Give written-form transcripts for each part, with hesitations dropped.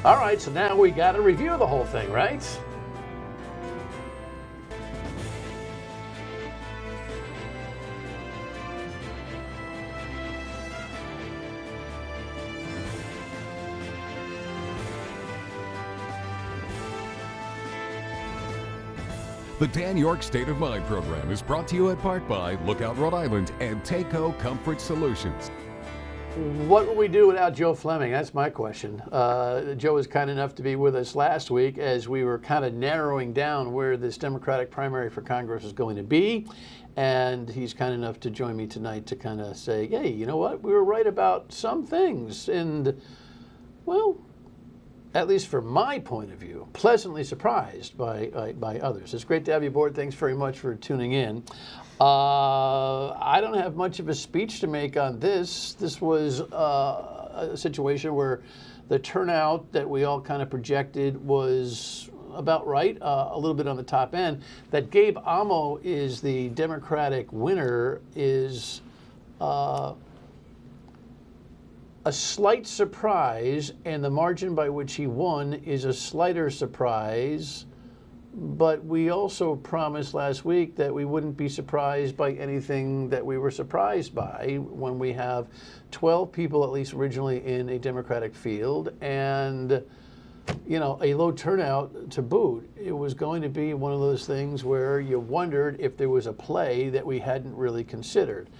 All right, so now we got to review the whole thing, right? The Dan Yorke State of Mind program is brought to you in part by Lookout Rhode Island and Takeo Comfort Solutions. What would we do without Joe Fleming? That's my question. Joe was kind enough to be with us last week as we were kind of narrowing down where this Democratic primary for Congress is going to be. And he's kind enough to join me tonight to kind of say, hey, you know what? We were right about some things. And, well, at least from my point of view, pleasantly surprised by others. It's great to have you aboard. Thanks very much for tuning in. I don't have much of a speech to make on this. This was a situation where the turnout that we all kind of projected was about right, a little bit on the top end. That Gabe Amo is the Democratic winner is a slight surprise, and the margin by which he won is a slighter surprise. But we also promised last week that we wouldn't be surprised by anything that we were surprised by when we have 12 people, at least originally, in a Democratic field, and you know, a low turnout to boot. It was going to be one of those things where you wondered if there was a play that we hadn't really considered.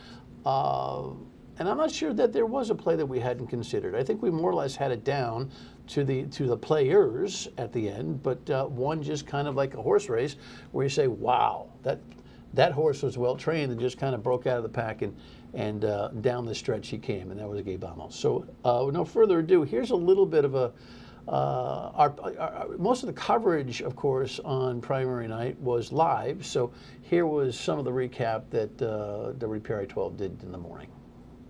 And I'm not sure that there was a play that we hadn't considered. I think we more or less had it down to the players at the end, but one just kind of like a horse race where you say, wow, that horse was well trained and just kind of broke out of the pack and down the stretch he came, and that was Gabe Amo. So with no further ado, here's a little bit of most of the coverage, of course, on primary night was live. So here was some of the recap that WPRI 12 did in the morning.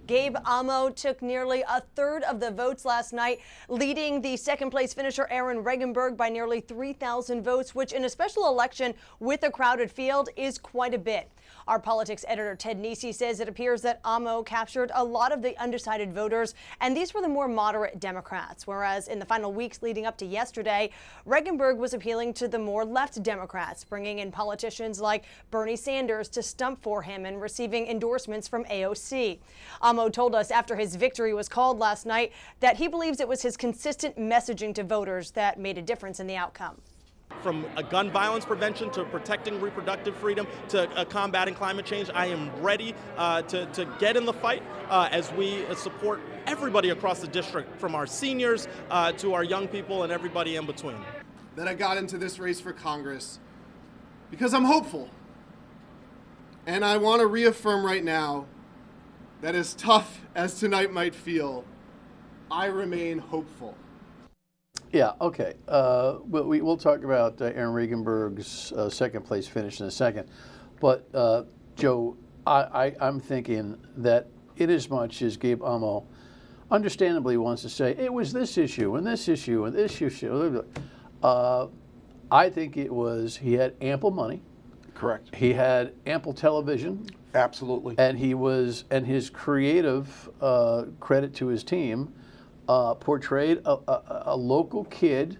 Gabe Amo took nearly a third of the votes last night, leading the second place finisher Aaron Regenberg by nearly 3,000 votes, which in a special election with a crowded field is quite a bit. Our politics editor Ted Nisi says it appears that Amo captured a lot of the undecided voters, and these were the more moderate Democrats, whereas in the final weeks leading up to yesterday, Regenberg was appealing to the more left Democrats, bringing in politicians like Bernie Sanders to stump for him and receiving endorsements from AOC. Amo told us after his victory was called last night that he believes it was his consistent messaging to voters that made a difference in the outcome. From gun violence prevention to protecting reproductive freedom to combating climate change, I am ready to get in the fight as we support everybody across the district, from our seniors to our young people and everybody in between. That I got into this race for Congress because I'm hopeful. And I want to reaffirm right now that as tough as tonight might feel, I remain hopeful. Yeah, okay. We'll talk about Aaron Regenberg's second place finish in a second. But, Joe, I'm thinking that inasmuch as Gabe Amo understandably wants to say, it was this issue and this issue and this issue, I think it was he had ample money. Correct. He had ample television. Absolutely. And his creative, credit to his team, portrayed a local kid,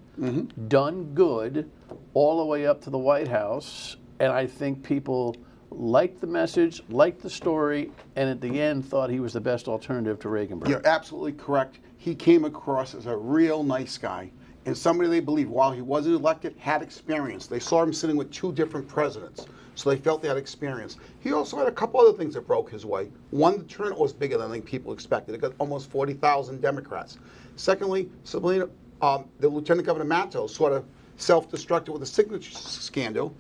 done good, all the way up to the White House. And I think people liked the message, liked the story, and at the end thought he was the best alternative to Regenberg. You're absolutely correct. He came across as a real nice guy and somebody they believe, while he wasn't elected, had experience. They saw him sitting with two different presidents, so they felt they had experience. He also had a couple other things that broke his way. One, the turnout was bigger than I think people expected. It got almost 40,000 Democrats. Secondly, Sabrina, the Lieutenant Governor Matos sort of self-destructed with the signature scandal.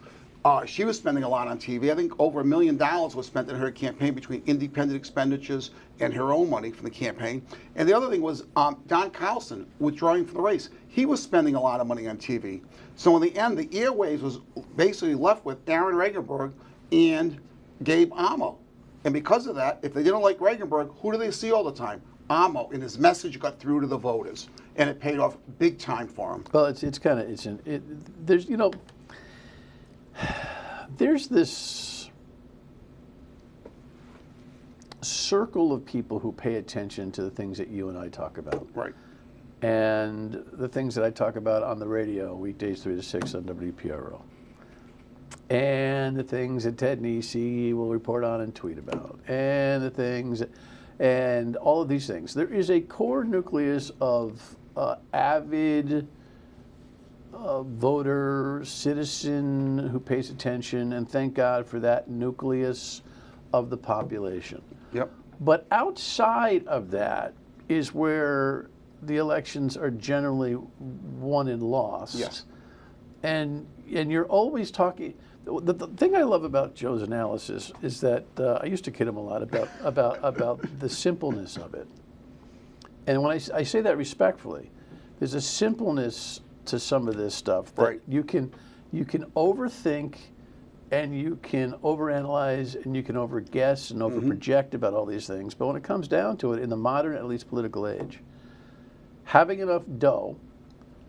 She was spending a lot on TV. I think over $1 million was spent in her campaign between independent expenditures and her own money from the campaign. And the other thing was Don Carlson withdrawing from the race. He was spending a lot of money on TV. So in the end, the airwaves was basically left with Aaron Regenberg and Gabe Amo. And because of that, if they didn't like Regenberg, who do they see all the time? Amo, and his message got through to the voters, and it paid off big time for him. Well, there's there's this circle of people who pay attention to the things that you and I talk about. Right. and the things that I talk about on the radio weekdays 3 to 6 on WPRI, and the things that Ted Nesi will report on and tweet about, and the things, and all of these things. There is a core nucleus of avid voter, citizen who pays attention, and thank God for that nucleus of the population. Yep. But outside of that is where the elections are generally won and lost. Yes. And you're always talking. The thing I love about Joe's analysis is that I used to kid him a lot about the simpleness of it. And when I say that respectfully, there's a simpleness to some of this stuff that right. you can overthink, and you can overanalyze, and you can overguess and overproject about all these things. But when it comes down to it, in the modern, at least political age, having enough dough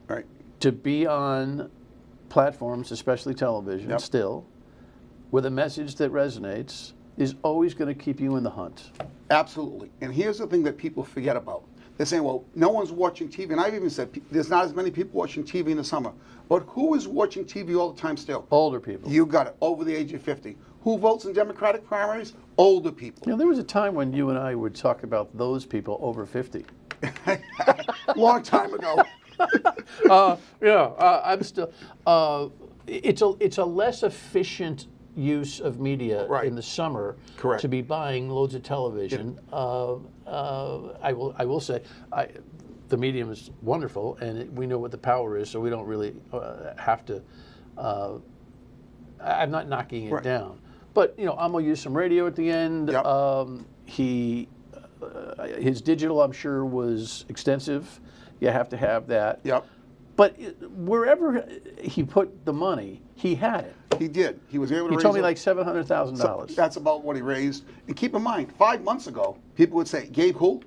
right. to be on platforms, especially television, yep. still, with a message that resonates, is always going to keep you in the hunt. Absolutely. And here's the thing that people forget about. They're saying, well, no one's watching TV. And I've even said there's not as many people watching TV in the summer. But who is watching TV all the time still? Older people. You got it. Over the age of 50. Who votes in Democratic primaries? Older people. You know, there was a time when you and I would talk about those people over 50. Long time ago. I'm still. It's a less efficient use of media right. in the summer. Correct. To be buying loads of television. I will say, the medium is wonderful, and we know what the power is, so we don't really have to. I'm not knocking it right. down, but Amo used some radio at the end. Yep. His digital, I'm sure, was extensive. You have to have that. Yep. But wherever he put the money, he had it. He did. He was able to raise. He told me like $700,000. So that's about what he raised. And keep in mind, 5 months ago, people would say, Gabe who?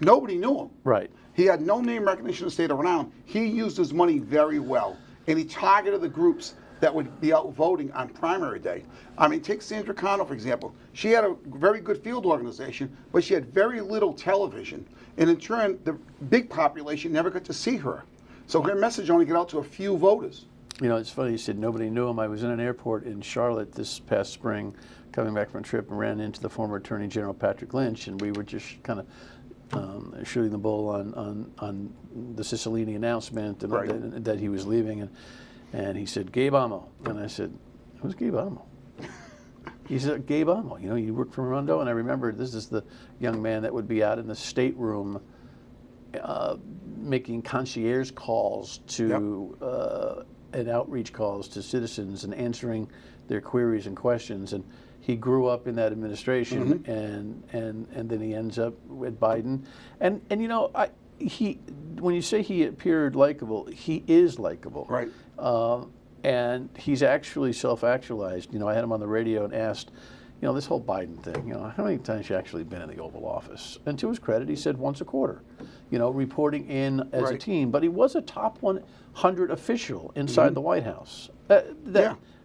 Nobody knew him. Right. He had no name recognition in the state of Rhode Island. He used his money very well. And he targeted the groups that would be out voting on primary day. I mean, take Sandra Connell, for example. She had a very good field organization, but she had very little television. And in turn, the big population never got to see her. So her message only got out to a few voters. You know, it's funny, you said nobody knew him. I was in an airport in Charlotte this past spring, coming back from a trip, and ran into the former Attorney General Patrick Lynch, and we were just kind of shooting the bull on the Cicilline announcement and right. that he was leaving. And he said, Gabe Amo. And I said, who's Gabe Amo? He said, Gabe Amo, you work for Rondo? And I remember this is the young man that would be out in the stateroom making concierge calls to yep. and outreach calls to citizens and answering their queries and questions. And he grew up in that administration, and then he ends up with Biden. And when you say he appeared likable, he is likable. Right. And he's actually self-actualized. I had him on the radio and asked, this whole Biden thing, how many times has he actually been in the Oval Office? And to his credit, he said once a quarter, reporting in as right. a team. But he was a top 100 official inside the White House.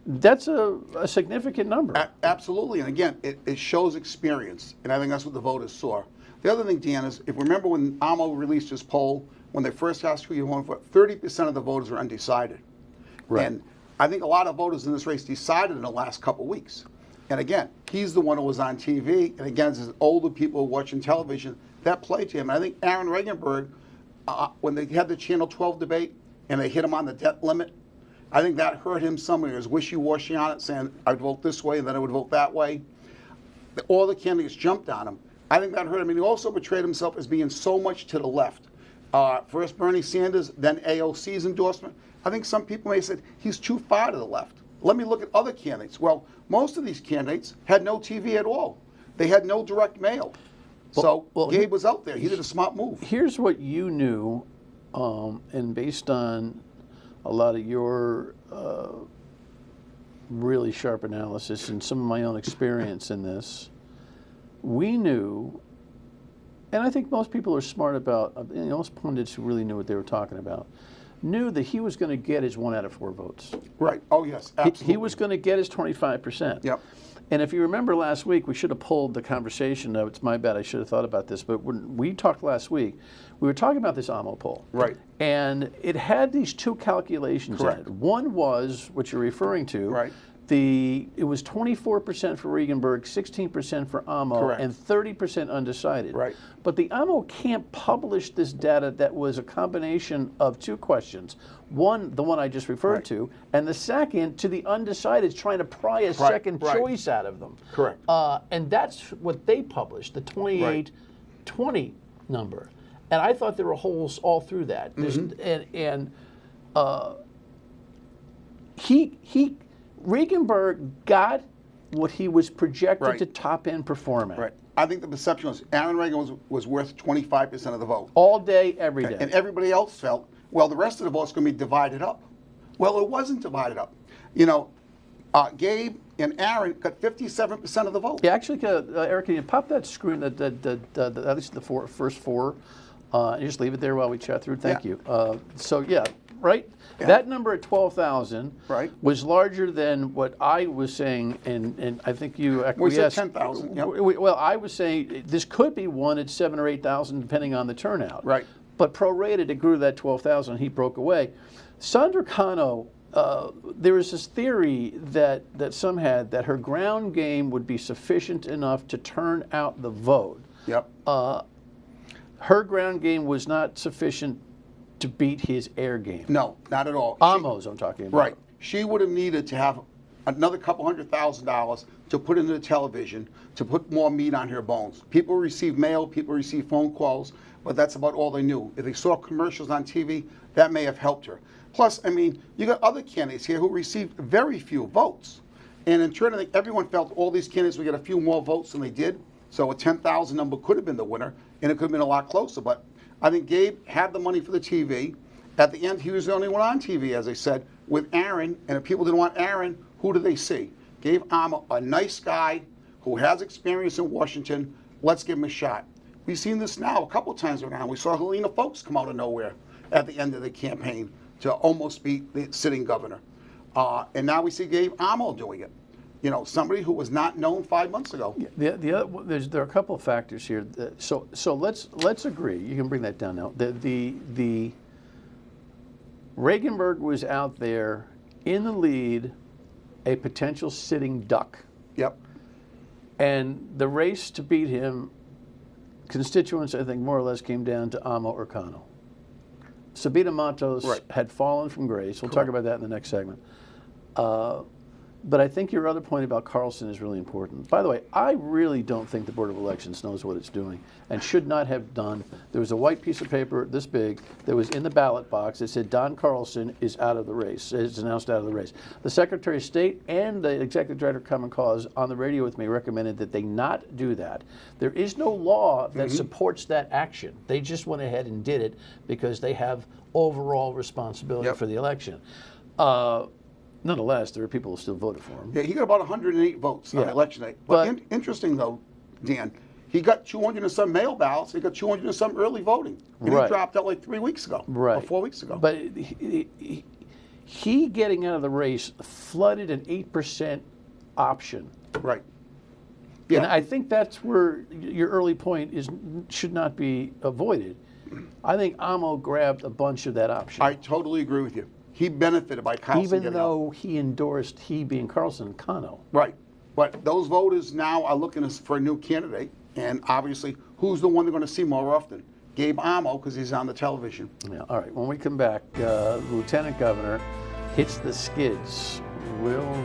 That's a significant number. Absolutely. And again, it shows experience. And I think that's what the voters saw. The other thing, Dan, is if you remember when Amo released his poll, when they first asked who you voted for, 30% of the voters were undecided. Right. And I think a lot of voters in this race decided in the last couple of weeks. And again, he's the one who was on TV. And again, it's older people watching television. That played to him. And I think Aaron Regenberg, when they had the Channel 12 debate and they hit him on the debt limit, I think that hurt him somewhere. He was wishy-washy on it, saying, I'd vote this way and then I would vote that way. All the candidates jumped on him. I think that hurt him. And he also portrayed himself as being so much to the left. First Bernie Sanders, then AOC's endorsement. I think some people may have said, he's too far to the left. Let me look at other candidates. Well, most of these candidates had no TV at all. They had no direct mail. So Gabe was out there. He did a smart move. Here's what you knew, and based on a lot of your really sharp analysis and some of my own experience in this, we knew, and I think most people are smart about, most pundits who really knew what they were talking about, knew that he was going to get his 1 out of 4 votes. Right. Oh, yes. Absolutely. He was going to get his 25%. Yep. And if you remember last week, we should have pulled the conversation. No, it's my bad. I should have thought about this. But when we talked last week, we were talking about this Amo poll. Right. And it had these two calculations in Correct. it. One was what you're referring to. Right. It was 24% for Regenberg, 16% for Amo, Correct. and 30% undecided. Right. But the Amo can't publish this data that was a combination of two questions. One, the one I just referred Right. to, and the second, to the undecided, trying to pry a second choice out of them. Correct. And that's what they published, the 28-20 number. And I thought there were holes all through that. Regenberg got what he was projected Right. to top end perform at. Right. I think the perception was Aaron Reagan was worth 25% of the vote. All day, every day. And everybody else felt, well, the rest of the vote's going to be divided up. Well, it wasn't divided up. You know, Gabe and Aaron got 57% of the vote. Yeah, actually, Eric, can you pop that screen, at least the first four, and just leave it there while we chat through? Thank you. So, yeah, right? Yeah. That number at 12,000 Right. was larger than what I was saying, and I think you We said acquiesced. 10,000. Yep. Well, I was saying this could be one at 7,000 or 8,000, depending on the turnout. Right. But prorated, it grew to that 12,000. He broke away. Sandra Cano, there was this theory that some had that her ground game would be sufficient enough to turn out the vote. Yep. Her ground game was not sufficient to beat his air game. No, not at all. Amos, I'm talking about. Right. She would have needed to have another couple $100,000 to put into the television, to put more meat on her bones. People receive mail, people receive phone calls, but that's about all they knew. If they saw commercials on TV, that may have helped her. Plus, I mean, you got other candidates here who received very few votes. And in turn, I think everyone felt all these candidates would get a few more votes than they did. So a 10,000 number could have been the winner, and it could have been a lot closer. But I think Gabe had the money for the TV. At the end, he was the only one on TV, as I said, with Aaron. And if people didn't want Aaron, who do they see? Gabe Amo, a nice guy who has experience in Washington. Let's give him a shot. We've seen this now a couple times around. We saw Helena Foulkes come out of nowhere at the end of the campaign to almost beat the sitting governor. And now we see Gabe Amo doing it. You know, somebody who was not known 5 months ago. There are a couple of factors here. So let's agree. You can bring that down now. The Regenberg was out there in the lead, a potential sitting duck. Yep. And the race to beat him, constituents, I think, more or less came down to Amo or Cano. Sabina Matos had fallen from grace. We'll talk about that in the next segment. But I think your other point about Carlson is really important. By the way, I really don't think the Board of Elections knows what it's doing and should not have done. There was a white piece of paper this big that was in the ballot box that said Don Carlson is out of the race, is announced out of the race. The Secretary of State and the Executive Director of Common Cause on the radio with me recommended that they not do that. There is no law that supports that action. They just went ahead and did it because they have overall responsibility for the election. Nonetheless, there are people who still voted for him. Yeah, he got about 108 votes on election day. But interesting, though, Dan, he got 200 and some mail ballots. He got 200 and some early voting. And he dropped out like 3 weeks ago, or 4 weeks ago. But he getting out of the race flooded an 8% option. Right. Yeah. And I think that's where your early point should not be avoided. I think Amo grabbed a bunch of that option. I totally agree with you. He benefited by Carlson. Even though he endorsed, he being Carlson, Cano. Right. But those voters now are looking for a new candidate. And obviously, who's the one they're going to see more often? Gabe Amo, because he's on the television. Yeah. All right. When we come back, Lieutenant Governor hits the skids. We'll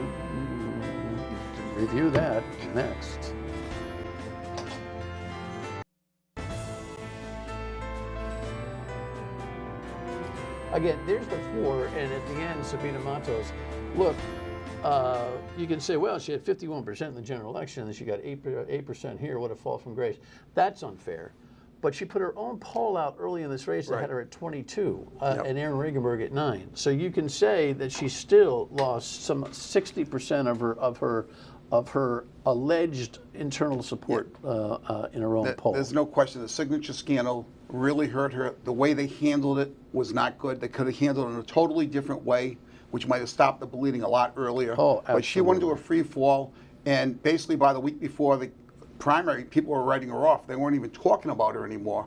review that next. Again, there's the four, and at the end, Sabina Matos. Look, you can say, well, she had 51% in the general election, and she got 8% here. What a fall from grace. That's unfair. But she put her own poll out early in this race that had her at 22, and Aaron Regenberg at 9. So you can say that she still lost some 60% of her alleged internal support in her own poll. There's no question. The signature scandal really hurt her. The way they handled it was not good. They could have handled it in a totally different way, which might have stopped the bleeding a lot earlier. Oh, absolutely. But she went into a free fall, And basically by the week before the primary, people were writing her off. They weren't even talking about her anymore.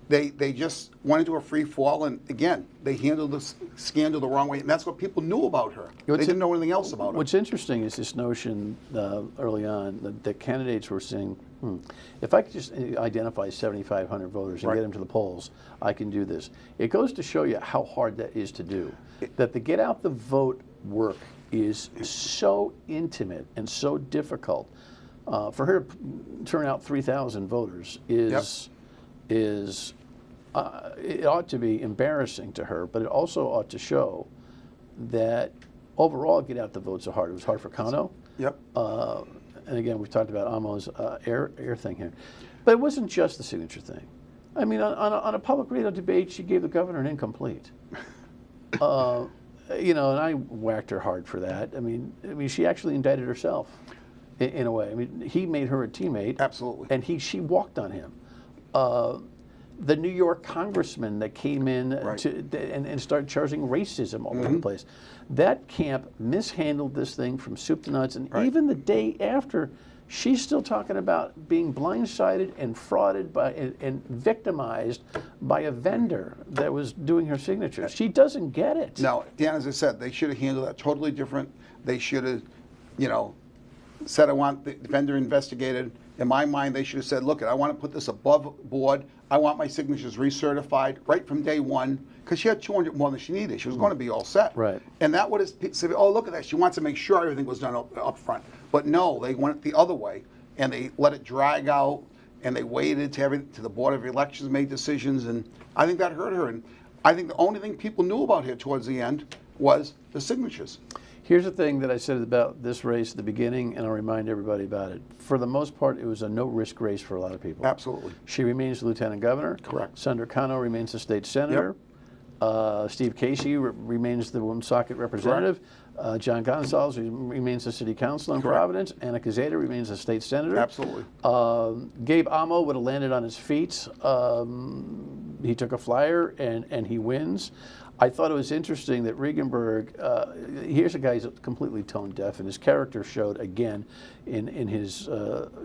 They just went into a free fall, and again, they handled the scandal the wrong way, and that's what people knew about her. They didn't know anything else about her. What's interesting is this notion early on that the candidates were saying, if I could just identify 7,500 voters and get them to the polls, I can do this. It goes to show you how hard that is to do. That the get out the vote work is so intimate and so difficult. For her to turn out 3,000 voters is it ought to be embarrassing to her, but it also ought to show that overall get out the votes are hard. It was hard for Cano. Yep. And again, we've talked about Amo's air thing here. But it wasn't just the signature thing. I mean, on a public radio debate, she gave the governor an incomplete. You know, and I whacked her hard for that. I mean, she actually indicted herself in a way. I mean, he made her a teammate. Absolutely. And she walked on him. The New York congressman that came in and started charging racism all over the place. That camp mishandled this thing from soup to nuts, and even the day after, she's still talking about being blindsided and frauded by and victimized by a vendor that was doing her signatures. She doesn't get it. No, Dan, as I said, they should have handled that totally different. They should have, you know, said, I want the vendor investigated. In my mind, they should have said, look, I want to put this above board. I want my signatures recertified right from day one, because she had 200 more than she needed. She was going to be all set. Right. And that would have said, oh, look at that. She wants to make sure everything was done up front. But no, they went the other way, and they let it drag out, and they waited to the Board of Elections made decisions, and I think that hurt her. And I think the only thing people knew about her towards the end was the signatures. Here's the thing that I said about this race at the beginning, and I'll remind everybody about it. For the most part, it was a no-risk race for a lot of people. Absolutely. She remains lieutenant governor. Correct. Senator Cano remains the state senator. Yep. Steve Casey remains the Woonsocket representative. John Gonzalez remains the city councilor in Providence. Anna Cazeta remains the state senator. Absolutely. Gabe Amo would have landed on his feet. He took a flyer, and he wins. I thought it was interesting that Regenberg, here's a guy who's completely tone deaf, and his character showed again in his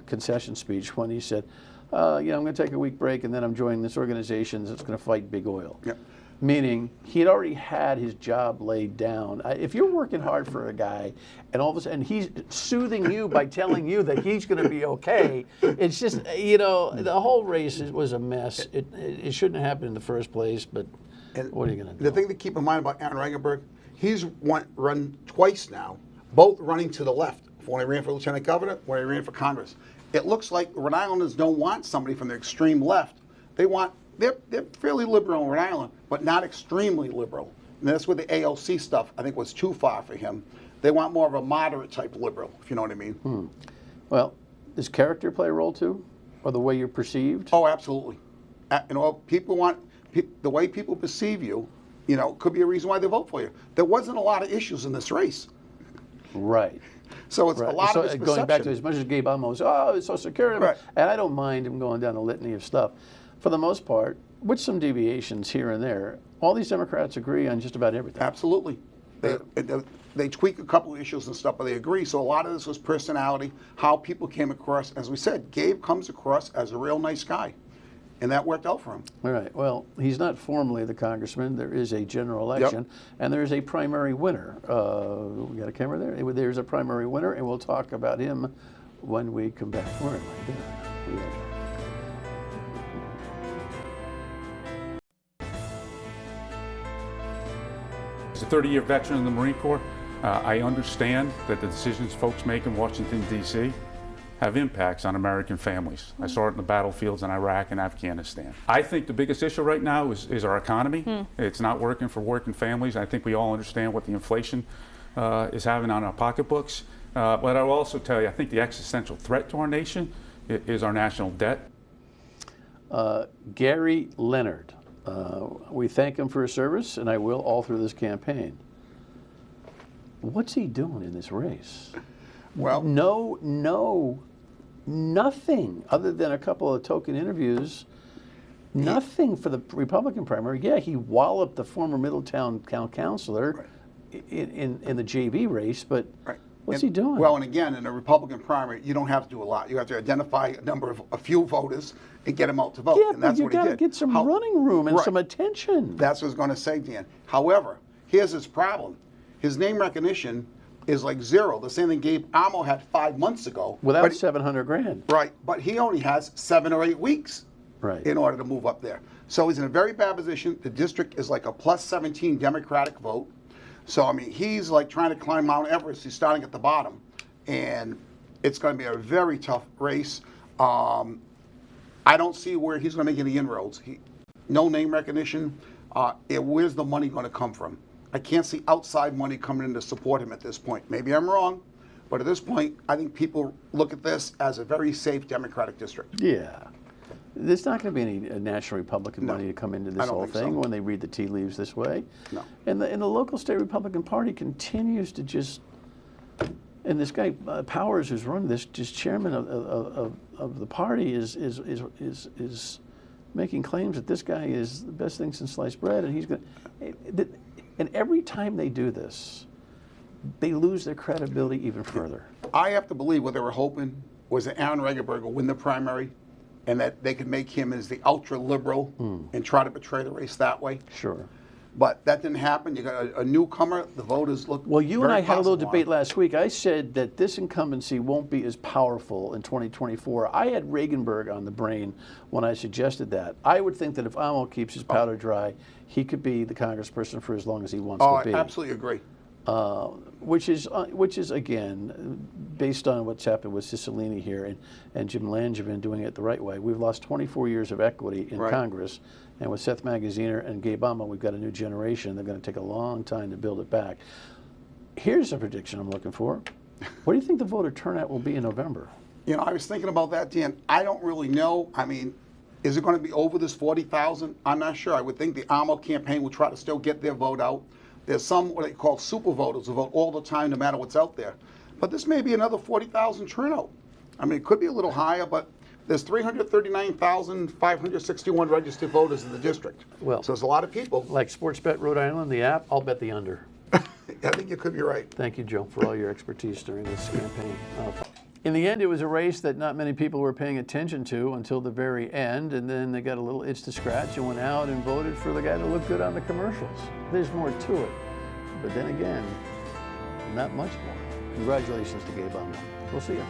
concession speech when he said, you know, I'm going to take a week break, and then I'm joining this organization that's going to fight big oil. Yep. Meaning he had already had his job laid down. If you're working hard for a guy, and all of a sudden he's soothing you by telling you that he's going to be okay, it's just, you know, the whole race was a mess. It shouldn't have happened in the first place, but what are you going to do? The thing to keep in mind about Aaron Regenberg, he's run twice now, both running to the left. When he ran for lieutenant governor, when he ran for Congress. It looks like Rhode Islanders don't want somebody from the extreme left. They're fairly liberal in Rhode Island, but not extremely liberal. And that's where the AOC stuff, I think, was too far for him. They want more of a moderate type liberal, if you know what I mean. Well, does character play a role too, or the way you're perceived? Oh, absolutely. You know, people want the way people perceive you. You know, could be a reason why they vote for you. There wasn't a lot of issues in this race. Right. So it's a lot of his perception. Going back to as much as Gabe Amo was, it's so secure. And I don't mind him going down a litany of stuff. For the most part, with some deviations here and there, all these Democrats agree on just about everything. Absolutely. They tweak a couple of issues and stuff, but they agree. So a lot of this was personality, how people came across. As we said, Gabe comes across as a real nice guy. And that worked out for him. All right. Well, he's not formally the congressman. There is a general election, and there is a primary winner. We got a camera there? There's a primary winner, and we'll talk about him when we come back. Where am I? As a 30-year veteran of the Marine Corps, I understand that the decisions folks make in Washington, D.C. have impacts on American families. I saw it in the battlefields in Iraq and Afghanistan. I think the biggest issue right now is our economy. It's not working for working families. I think we all understand what the inflation is having on our pocketbooks. But I will also tell you, I think the existential threat to our nation is our national debt. Gary Leonard. We thank him for his service, and I will all through this campaign. What's he doing in this race? Well, nothing other than a couple of token interviews. Nothing for the Republican primary. Yeah, he walloped the former Middletown town councilor in the JV race, but What's he doing? Well, and again, in a Republican primary, you don't have to do a lot. You have to identify a few voters and get them out to vote. Yeah, and that's but you what he got to did. get some running room and Right. some attention. That's what I was going to say, Dan. However, here's his problem. His name recognition is like zero. The same thing Gabe Amo had 5 months ago. Without 700 grand. Right, but he only has 7 or 8 weeks Right. in order to move up there. So he's in a very bad position. The district is like a plus 17 Democratic vote. So, I mean, he's like trying to climb Mount Everest. He's starting at the bottom. And it's going to be a very tough race. I don't see where he's going to make any inroads. No name recognition. Where's the money going to come from? I can't see outside money coming in to support him at this point. Maybe I'm wrong, but at this point, I think people look at this as a very safe Democratic district. Yeah. There's not going to be any national Republican money to come into this whole thing when they read the tea leaves this way. No. And the local state Republican Party continues to just, and this guy Powers, who's running this, just chairman of the party, is making claims that this guy is the best thing since sliced bread, and he's going. And every time they do this, they lose their credibility even further. I have to believe what they were hoping was that Aaron Regenberg will win the primary, and that they could make him as the ultra liberal and try to betray the race that way. Sure. But that didn't happen. You got a newcomer. The voters look. Well, you and I had a little debate last. last week. I said that this incumbency won't be as powerful in 2024. I had Regenberg on the brain when I suggested that. I would think that if Amo keeps his powder dry, he could be the congressperson for as long as he wants to be. I absolutely agree. Which is again based on what's happened with Cicilline here and Jim Langevin doing it the right way. We've lost 24 years of equity in Congress, and with Seth Magaziner and Gabe Amo, we've got a new generation. They're going to take a long time to build it back. Here's a prediction I'm looking for. What do you think the voter turnout will be in November? You know, I was thinking about that, Dan. I don't really know. I mean, is it going to be over this 40,000? I'm not sure. I would think the Amo campaign will try to still get their vote out. There's some what they call super voters who vote all the time, no matter what's out there. But this may be another 40,000 turnout. I mean, it could be a little higher, but there's 339,561 registered voters in the district. Well, so there's a lot of people. Like Sportsbet Rhode Island, the app, I'll bet the under. I think you could be right. Thank you, Joe, for all your expertise during this campaign. In the end, it was a race that not many people were paying attention to until the very end, and then they got a little itch to scratch and went out and voted for the guy that looked good on the commercials. There's more to it, but then again, not much more. Congratulations to Gabe Amo. We'll see you.